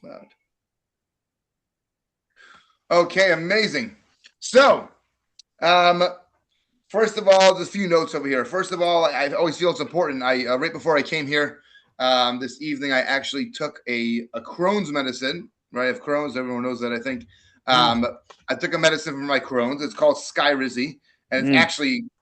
Cloud. Okay, amazing. So, first of all, there's a few notes over here. First of all, I always feel it's important. I right before I came here this evening, I actually took a Crohn's medicine. Right, I have Crohn's. Everyone knows that. I think I took a medicine for my Crohn's. It's called Skyrizi, and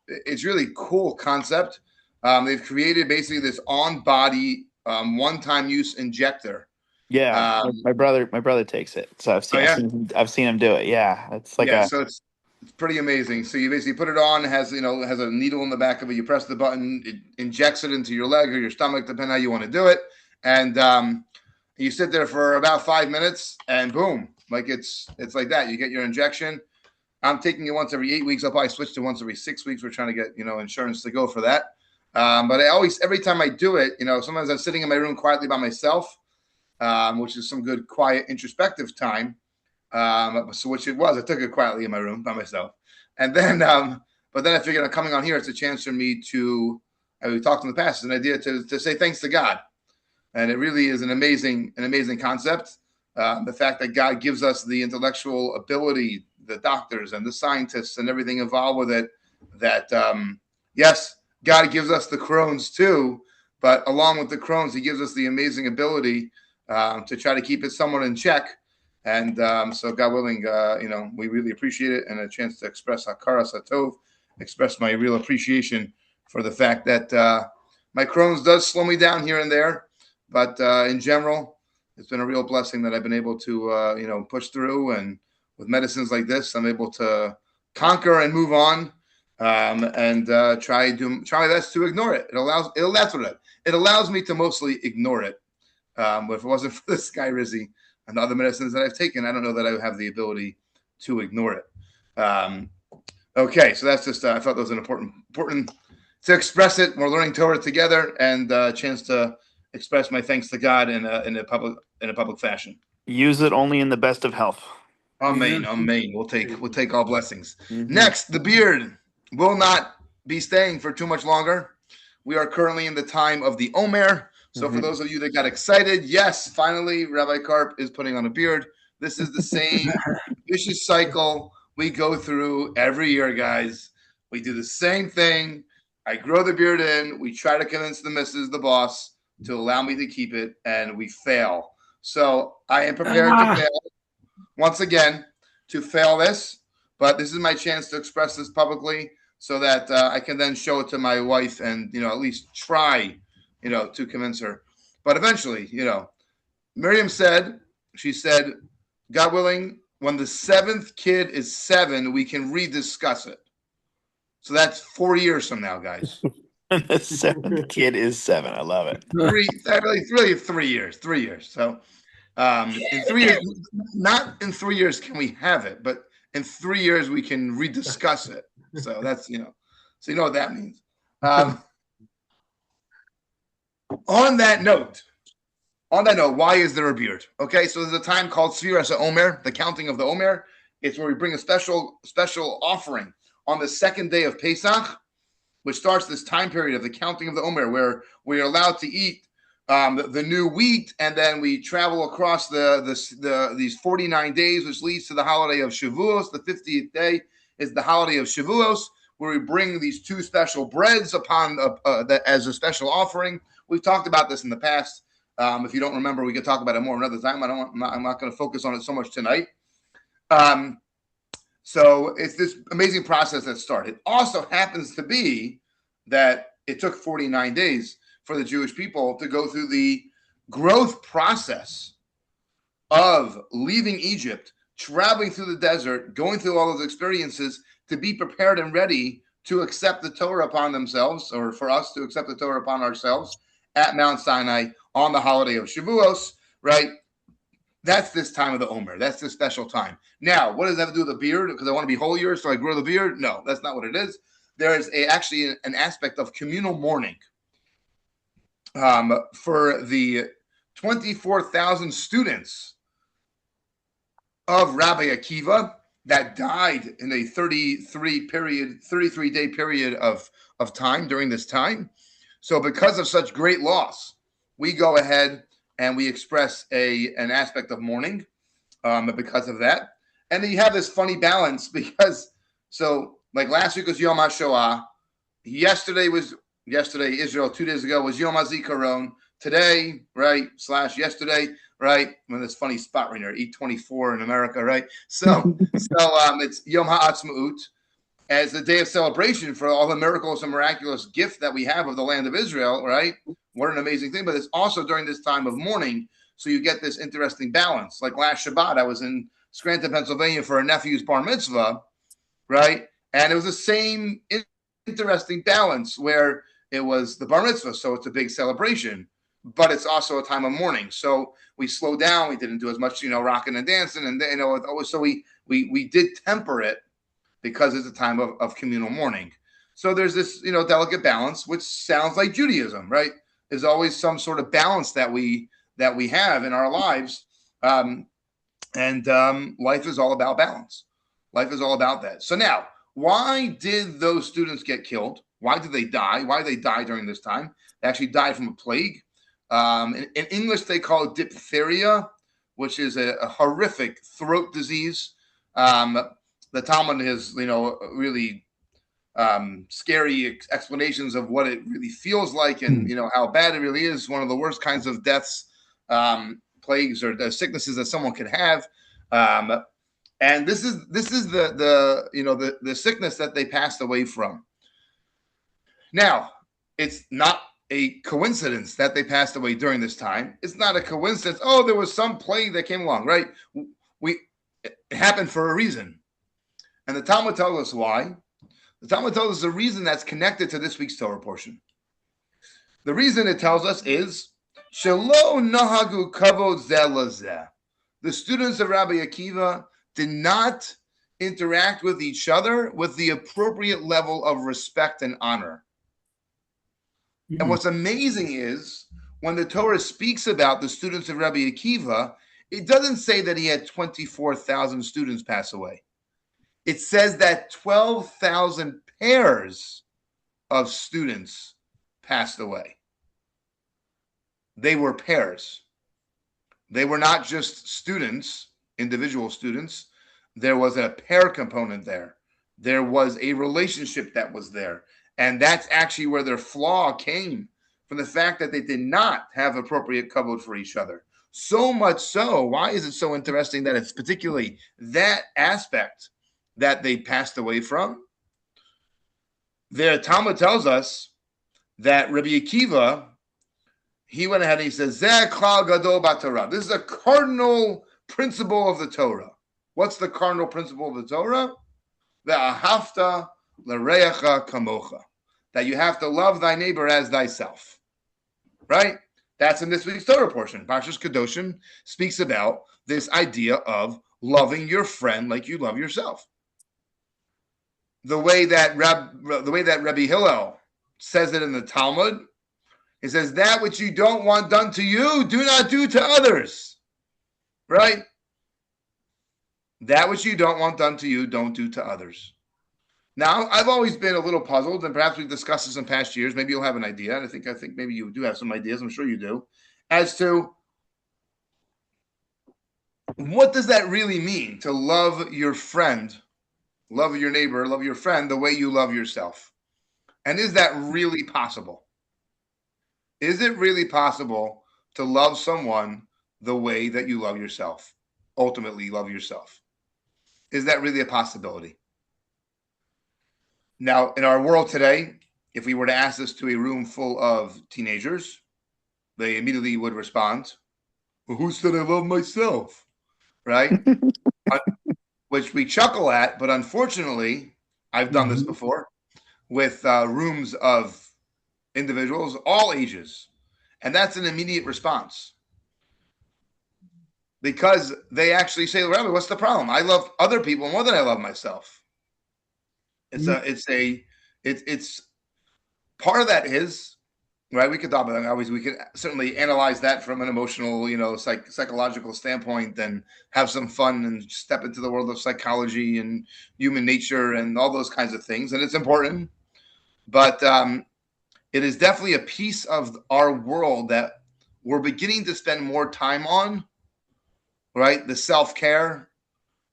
it's really cool concept. They've created basically this on-body one-time use injector. Yeah, my brother takes it, so I've seen him do it. Yeah, it's like so it's pretty amazing. So you basically put it on. It has has a needle in the back of it. You press the button. It injects it into your leg or your stomach, depending how you want to do it. And you sit there for about 5 minutes, and boom, like it's like that. You get your injection. I'm taking it once every 8 weeks. I'll probably switch to once every 6 weeks. We're trying to get insurance to go for that. But every time I do it, sometimes I'm sitting in my room quietly by myself, which is some good, quiet, introspective time. So which it was. I took it quietly in my room by myself, and then, but then I figured I'm coming on here. It's a chance for me to, as we talked in the past, it's an idea to say thanks to God, and it really is an amazing concept. The fact that God gives us the intellectual ability, the doctors and the scientists and everything involved with it. That yes, God gives us the Crohn's too, but along with the Crohn's, He gives us the amazing ability to try to keep it somewhat in check. And so, God willing, we really appreciate it, and a chance to express Hakaras Hatov, express my real appreciation for the fact that my Crohn's does slow me down here and there, but in general, it's been a real blessing that I've been able to, push through. And with medicines like this, I'm able to conquer and move on, and try my best to ignore it. That's what it allows me to mostly ignore it. But if it wasn't for the Skyrizi and the other medicines that I've taken, I don't know that I would have the ability to ignore it. Okay, so that's just I thought that was an important to express it. We're learning Torah together, and a chance to express my thanks to God in a public fashion. Use it only in the best of health. Amen. Amen. We'll take all blessings. Mm-hmm. Next, the beard will not be staying for too much longer. We are currently in the time of the Omer. So for those of you that got excited, yes, finally, Rabbi Karp is putting on a beard. This is the same vicious cycle we go through every year, guys. We do the same thing. I grow the beard in. We try to convince the missus, the boss, to allow me to keep it, and we fail. So I am prepared to fail once again, to fail this. But this is my chance to express this publicly so that I can then show it to my wife and, at least try to convince her. But eventually, Miriam said, God willing, when the 7th kid is 7, we can rediscuss it. So that's 4 years from now, guys. The 7th kid is 7. I love it. Really 3 years. 3 years. So in 3 years, not in 3 years can we have it, but in 3 years we can rediscuss it. So that's, so you know what that means. On that note, why is there a beard? Okay, so there's a time called Sefira Omer, the counting of the Omer. It's where we bring a special offering on the 2nd day of Pesach, which starts this time period of the counting of the Omer, where we are allowed to eat the new wheat, and then we travel across these 49 days, which leads to the holiday of Shavuos. The 50th day is the holiday of Shavuos, where we bring these 2 special breads upon as a special offering. We've talked about this in the past. If you don't remember, we could talk about it more another time. I'm not going to focus on it so much tonight. So it's this amazing process that started. It also happens to be that it took 49 days for the Jewish people to go through the growth process of leaving Egypt, traveling through the desert, going through all those experiences to be prepared and ready to accept the Torah upon themselves, or for us to accept the Torah upon ourselves at Mount Sinai on the holiday of Shavuos, right? That's this time of the Omer. That's this special time. Now, what does that have to do with the beard? Because I want to be holier, so I grow the beard? No, that's not what it is. There is actually an aspect of communal mourning for the 24,000 students of Rabbi Akiva that died in a 33-day period of time during this time. So because of such great loss, we go ahead and we express an aspect of mourning because of that. And then you have this funny balance because, so like last week was Yom HaShoah. Yesterday, Israel, 2 days ago was Yom HaZikaron. Today, right, / yesterday, right, I'm in this funny spot right here, E24 in America, right? So it's Yom HaAtzmaut as a day of celebration for all the miracles and miraculous gift that we have of the land of Israel, right? What an amazing thing. But it's also during this time of mourning, so you get this interesting balance. Like last Shabbat, I was in Scranton, Pennsylvania for a nephew's bar mitzvah, right? And it was the same interesting balance where it was the bar mitzvah, so it's a big celebration, but it's also a time of mourning. So we slowed down. We didn't do as much, rocking and dancing, and so we did temper it because it's a time of communal mourning. So there's this, delicate balance, which sounds like Judaism, right? There's always some sort of balance that we have in our lives, and life is all about balance. Life is all about that. So now, why did those students get killed? Why did they die? Why did they die during this time? They actually died from a plague. In English, they call it diphtheria, which is a horrific throat disease. The Talmud has, really scary explanations of what it really feels like and, how bad it really is. One of the worst kinds of deaths, plagues, or the sicknesses that someone could have. And this is the sickness that they passed away from. Now, it's not a coincidence that they passed away during this time. It's not a coincidence. Oh, there was some plague that came along, right? It happened for a reason. And the Talmud tells us why. The Talmud tells us the reason that's connected to this week's Torah portion. The reason it tells us is Shelo nahagu kavod zeh lazeh. The students of Rabbi Akiva did not interact with each other with the appropriate level of respect and honor. Mm-hmm. And what's amazing is when the Torah speaks about the students of Rabbi Akiva, it doesn't say that he had 24,000 students pass away. It says that 12,000 pairs of students passed away. They were pairs. They were not just students, individual students. There was a pair component there. There was a relationship that was there. And that's actually where their flaw came, from the fact that they did not have appropriate kavod for each other. So much so, why is it so interesting that it's particularly that aspect that they passed away from? The Talmud tells us that Rabbi Akiva, he went ahead and he says, Zeh klal gadol b'Torah. This is a cardinal principle of the Torah. What's the cardinal principle of the Torah? Ve'ahavta l'reacha kamocha. That you have to love thy neighbor as thyself. Right? That's in this week's Torah portion. Parshas Kedoshim speaks about this idea of loving your friend like you love yourself. The way that Rabbi Hillel says it in the Talmud, he says, that which you don't want done to you, do not do to others. Right? That which you don't want done to you, don't do to others. Now, I've always been a little puzzled, and perhaps we've discussed this in past years. Maybe you'll have an idea. And I think maybe you do have some ideas. I'm sure you do. As to what does that really mean to love your friend, love your neighbor, love your friend the way you love yourself? And is that really possible? Is it really possible to love someone the way that you love yourself? Ultimately, love yourself. Is that really a possibility? Now, in our world today, if we were to ask this to a room full of teenagers, they immediately would respond, well, who said I love myself? Right? Which we chuckle at, but unfortunately, I've done this before with rooms of individuals, all ages. And that's an immediate response. Because they actually say, Rabbi, what's the problem? I love other people more than I love myself. It's part of that is, right? We could talk about that. We could certainly analyze that from an emotional, psychological standpoint, and have some fun and step into the world of psychology and human nature and all those kinds of things. And it's important, but it is definitely a piece of our world that we're beginning to spend more time on, right? The self-care,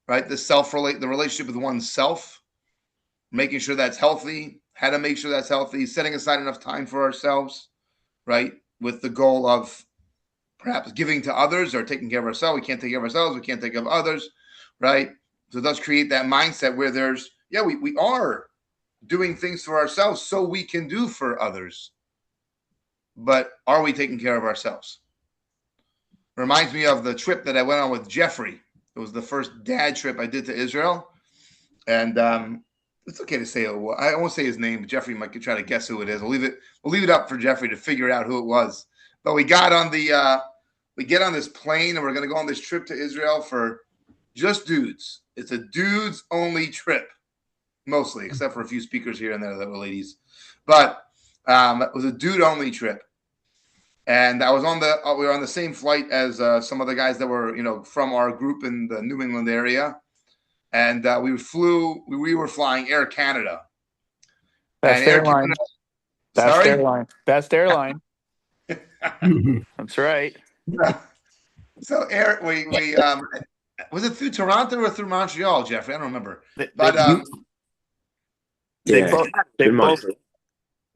right? The relationship with oneself, making sure that's healthy, how to make sure that's healthy, setting aside enough time for ourselves, right? With the goal of perhaps giving to others or taking care of ourselves. We can't take care of ourselves. We can't take care of others, right? So it does create that mindset where there's, we are doing things for ourselves so we can do for others. But are we taking care of ourselves? Reminds me of the trip that I went on with Jeffrey. It was the first dad trip I did to Israel. And it's okay to say it. I won't say his name, but Jeffrey might try to guess who it is. We'll leave it up for Jeffrey to figure out who it was. But we got on we get on this plane and we're going to go on this trip to Israel for just dudes. It's a dudes only trip, mostly, except for a few speakers here and there that were ladies. But it was a dude only trip. And I was we were on the same flight as some of the guys that were, from our group in the New England area. And we were flying Air Canada. Best airline. Best airline. That's right. So was it through Toronto or through Montreal, Jeffrey? I don't remember.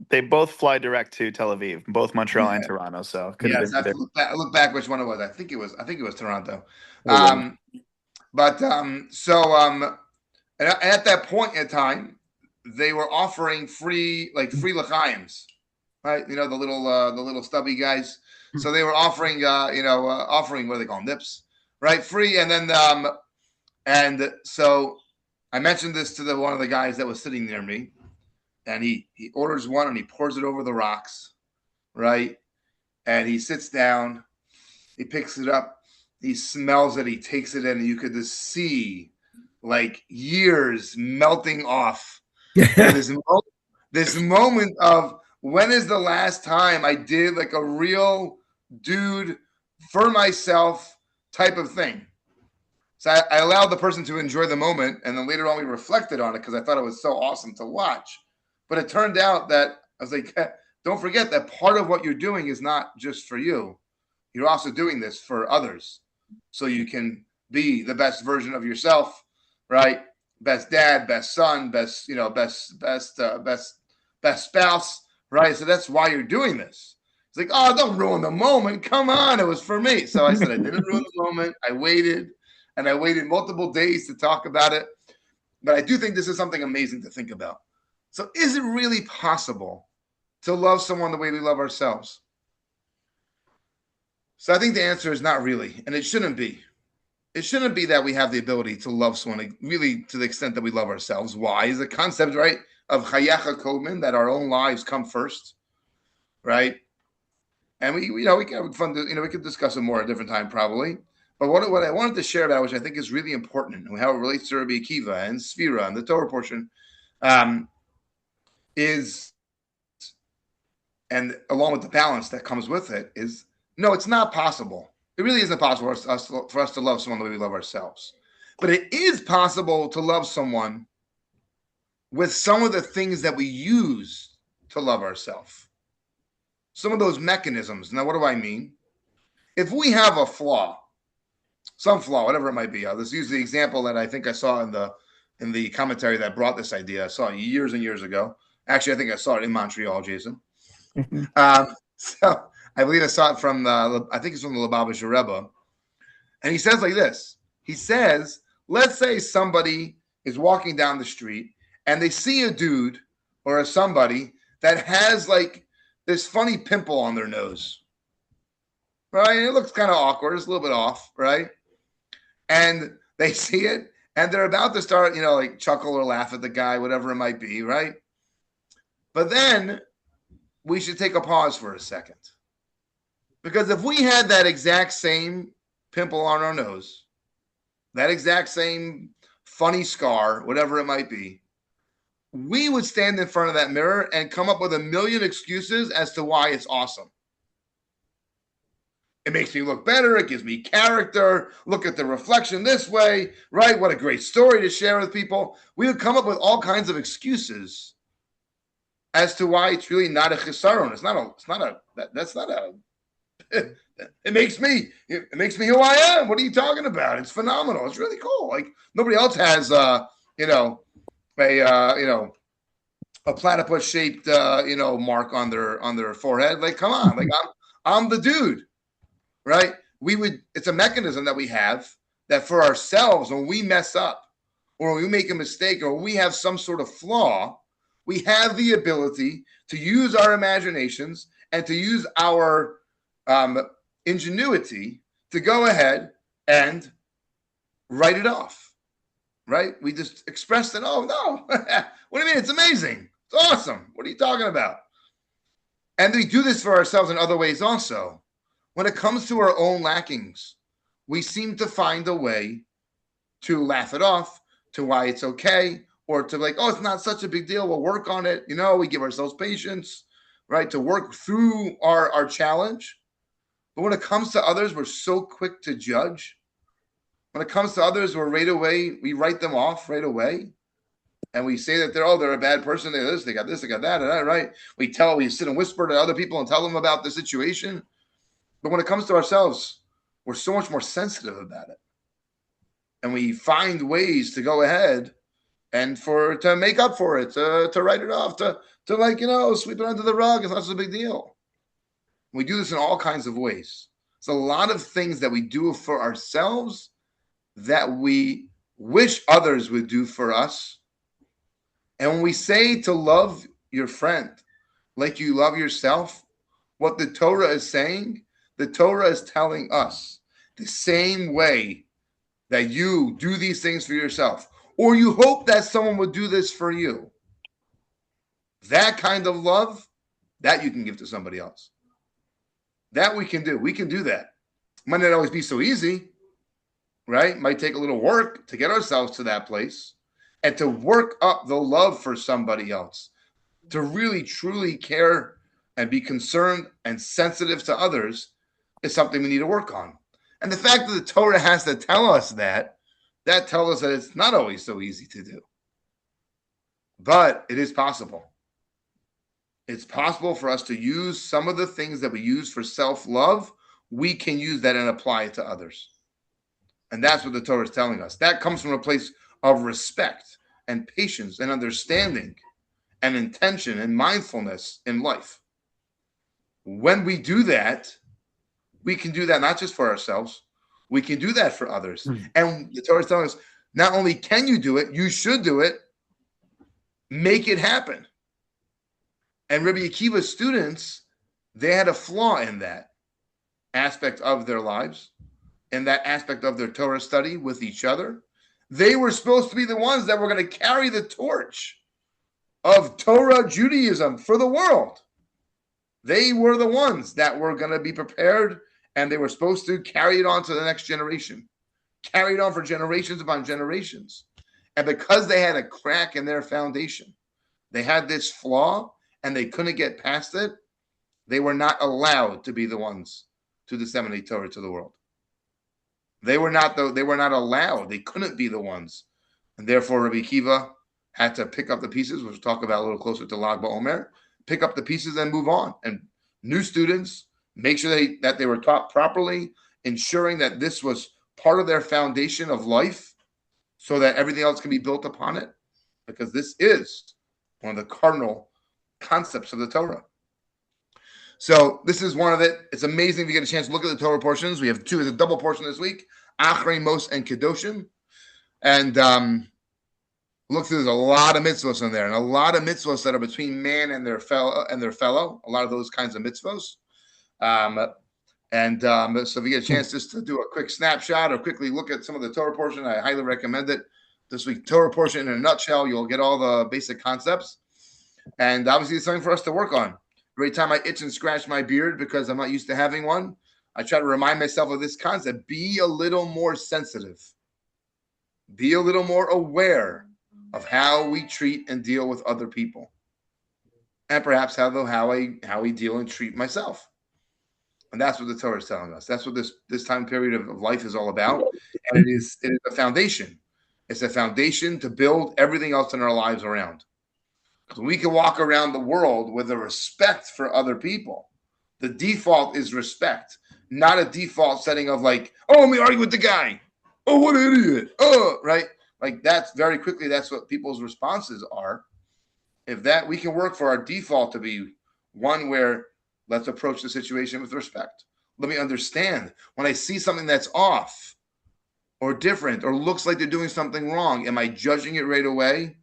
They both fly direct to Tel Aviv, both Montreal and Toronto. So I look back which one it was. I think it was Toronto. And at that point in time, they were offering free l'chaims, right? The little stubby guys. So they were offering, offering, what do they call them? Nips, right? Free. And then, and so I mentioned this to one of the guys that was sitting near me, and he orders one and he pours it over the rocks, right? And he sits down, he picks it up, he smells it, he takes it in, and you could just see like years melting off. this moment of, when is the last time I did like a real dude for myself type of thing? So I allowed the person to enjoy the moment, and then later on we reflected on it because I thought it was so awesome to watch. But it turned out that I was like, don't forget that part of what you're doing is not just for you. You're also doing this for others, so you can be the best version of yourself, right? Best dad, best son, best spouse, right? So that's why you're doing this. It's like, oh, don't ruin the moment. Come on, it was for me. So I said I didn't ruin the moment. I waited, and I waited multiple days to talk about it. But I do think this is something amazing to think about. So is it really possible to love someone the way we love ourselves? So I think the answer is not really, and it shouldn't be. It shouldn't be that we have the ability to love someone really to the extent that we love ourselves. Why? Is the concept, right, of chayecha kodmin, that our own lives come first, right? And we can have fun. We could discuss it more at a different time, probably. But what I wanted to share about, which I think is really important, and how it relates to Rabbi Akiva and Sefira and the Torah portion, is, and along with the balance that comes with it, is no, it's not possible. It really isn't possible for us to love someone the way we love ourselves. But it is possible to love someone with some of the things that we use to love ourselves. Some of those mechanisms. Now, what do I mean? If we have a flaw, some flaw, whatever it might be, let's use the example that I think I saw in the commentary that brought this idea. I saw it years and years ago. Actually, I think I saw it in Montreal, Jason. So I believe I saw it from I think it's from the Lubavitcher Rebbe. And he says like this. He says, let's say somebody is walking down the street and they see a dude or somebody that has like this funny pimple on their nose. Right? It looks kind of awkward. It's a little bit off, right? And they see it and they're about to start, like chuckle or laugh at the guy, whatever it might be, right? But then we should take a pause for a second. Because if we had that exact same pimple on our nose, that exact same funny scar, whatever it might be, we would stand in front of that mirror and come up with a million excuses as to why it's awesome. It makes me look better. It gives me character. Look at the reflection this way, right? What a great story to share with people. We would come up with all kinds of excuses as to why it's really not a chisaron. That's not a It makes me who I am. What are you talking about? It's phenomenal. It's really cool. Like nobody else has a platypus shaped mark on their forehead. Like, come on, like I'm the dude, right? It's a mechanism that we have that for ourselves, when we mess up or when we make a mistake or we have some sort of flaw, we have the ability to use our imaginations and to use our ingenuity to go ahead and write it off, right? We just expressed it. Oh, no. What do you mean? It's amazing. It's awesome. What are you talking about? And we do this for ourselves in other ways also. When it comes to our own lackings, we seem to find a way to laugh it off, to why it's okay, or to like, oh, it's not such a big deal. We'll work on it. We give ourselves patience, right, to work through our challenge. But when it comes to others, we're so quick to judge. When it comes to others, we write them off right away. And we say that they're a bad person. They're this, they got that, right? We sit and whisper to other people and tell them about the situation. But when it comes to ourselves, we're so much more sensitive about it. And we find ways to go ahead and to make up for it, to write it off, to sweep it under the rug. It's not such a big deal. We do this in all kinds of ways. It's a lot of things that we do for ourselves that we wish others would do for us. And when we say to love your friend like you love yourself, what the Torah is saying, the Torah is telling us the same way that you do these things for yourself, or you hope that someone would do this for you. That kind of love, that you can give to somebody else. That we can do. We can do that. Might not always be so easy, right? Might take a little work to get ourselves to that place and to work up the love for somebody else, to really, truly care and be concerned and sensitive to others is something we need to work on. And the fact that the Torah has to tell us that tells us that it's not always so easy to do. But it is possible. It's possible for us to use some of the things that we use for self-love. We can use that and apply it to others. And that's what the Torah is telling us. That comes from a place of respect and patience and understanding and intention and mindfulness in life. When we do that, we can do that not just for ourselves. We can do that for others. And the Torah is telling us, not only can you do it, you should do it. Make it happen. And Rabbi Akiva's students, they had a flaw in that aspect of their lives, in that aspect of their Torah study with each other. They were supposed to be the ones that were going to carry the torch of Torah Judaism for the world. They were the ones that were going to be prepared, and they were supposed to carry it on to the next generation, carry it on for generations upon generations. And because they had a crack in their foundation, they had this flaw, and they couldn't get past it, they were not allowed to be the ones to disseminate Torah to the world. They were not allowed. They couldn't be the ones. And therefore, Rabbi Akiva had to pick up the pieces, which we'll talk about a little closer to Lag BaOmer, pick up the pieces and move on. And new students, make sure that they were taught properly, ensuring that this was part of their foundation of life so that everything else can be built upon it, because this is one of the cardinal concepts of the Torah. So this is one of it. It's amazing if you get a chance to look at the Torah portions. We have two, it's a double portion this week, Achrei Mos and Kedoshim. And look through, there's a lot of mitzvahs in there, and a lot of mitzvahs that are between man and their fellow, a lot of those kinds of mitzvahs. So if you get a chance just to do a quick snapshot or quickly look at some of the Torah portion, I highly recommend it. This week, Torah portion in a nutshell, you'll get all the basic concepts. And obviously, it's something for us to work on. Every time I itch and scratch my beard because I'm not used to having one, I try to remind myself of this concept. Be a little more sensitive. Be a little more aware of how we treat and deal with other people. And perhaps how we deal and treat myself. And that's what the Torah is telling us. That's what this time period of life is all about. And it is a foundation. It's a foundation to build everything else in our lives around. Because we can walk around the world with a respect for other people, The default is respect, not a default setting of like, oh, let me argue with the guy. Oh, what an idiot. Oh, right. Like that's very quickly, that's what people's responses are. If that, we can work for our default to be one where let's approach the situation with respect. Let me understand when I see something that's off or different or looks like they're doing something wrong. Am I judging it right away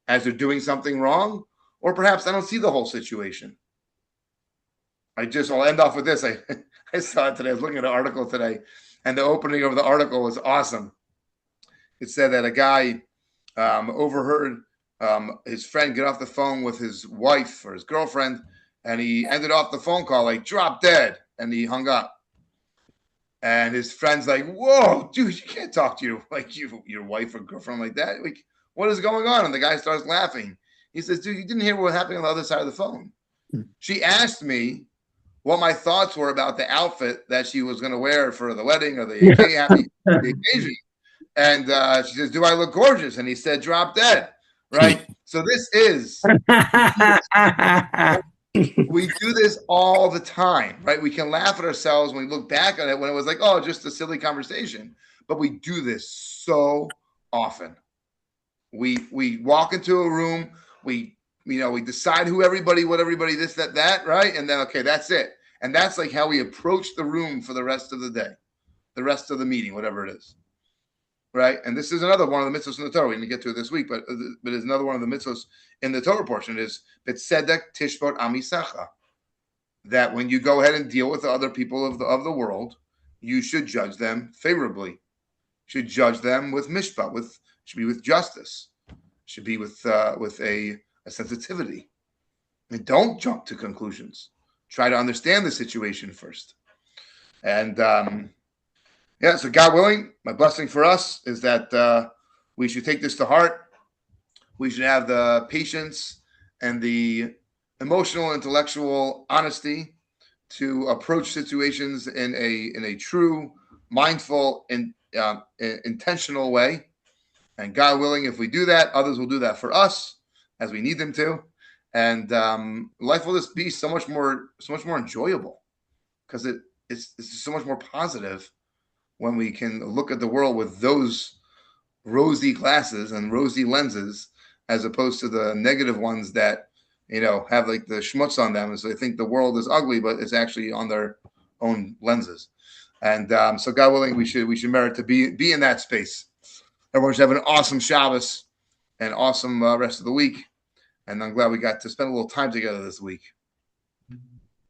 as they're doing something wrong? Or perhaps I don't see the whole situation. I'll end off with this. I saw it today. I was looking at an article today, and the opening of the article was awesome. It said that a guy overheard his friend get off the phone with his wife or his girlfriend, and he ended off the phone call like drop dead, and he hung up. And his friend's like, "Whoa, dude, you can't talk to your wife or girlfriend like that. Like, what is going on?" And the guy starts laughing. He says, "Dude, you didn't hear what happened on the other side of the phone. She asked me what my thoughts were about the outfit that she was going to wear for the wedding or the occasion. And she says, do I look gorgeous? And he said, drop dead. Right? So this is, we do this all the time, right? We can laugh at ourselves when we look back on it when it was like, oh, just a silly conversation. But we do this so often. We walk into a room, we decide what everybody, this, that, right? And then, okay, that's it. And that's like how we approach the room for the rest of the day, the rest of the meeting, whatever it is, right? And this is another one of the mitzvahs in the Torah. We didn't get to it this week, but it's another one of the mitzvahs in the Torah portion is B'tzedek tishbot amisacha, that when you go ahead and deal with the other people of the world, you should judge them favorably. You should judge them with mishpat, should be with justice, should be with a sensitivity, and don't jump to conclusions. Try to understand the situation first. And so God willing, my blessing for us is that we should take this to heart. We should have the patience and the emotional, intellectual honesty to approach situations in a true, mindful, and intentional way. And God willing, if we do that, others will do that for us as we need them to. And life will just be so much more enjoyable because it's so much more positive when we can look at the world with those rosy glasses and rosy lenses, as opposed to the negative ones that have like the schmutz on them, and so they think the world is ugly, but it's actually on their own lenses. And so, God willing, we should merit to be in that space. Everyone should have an awesome Shabbos and awesome rest of the week. And I'm glad we got to spend a little time together this week.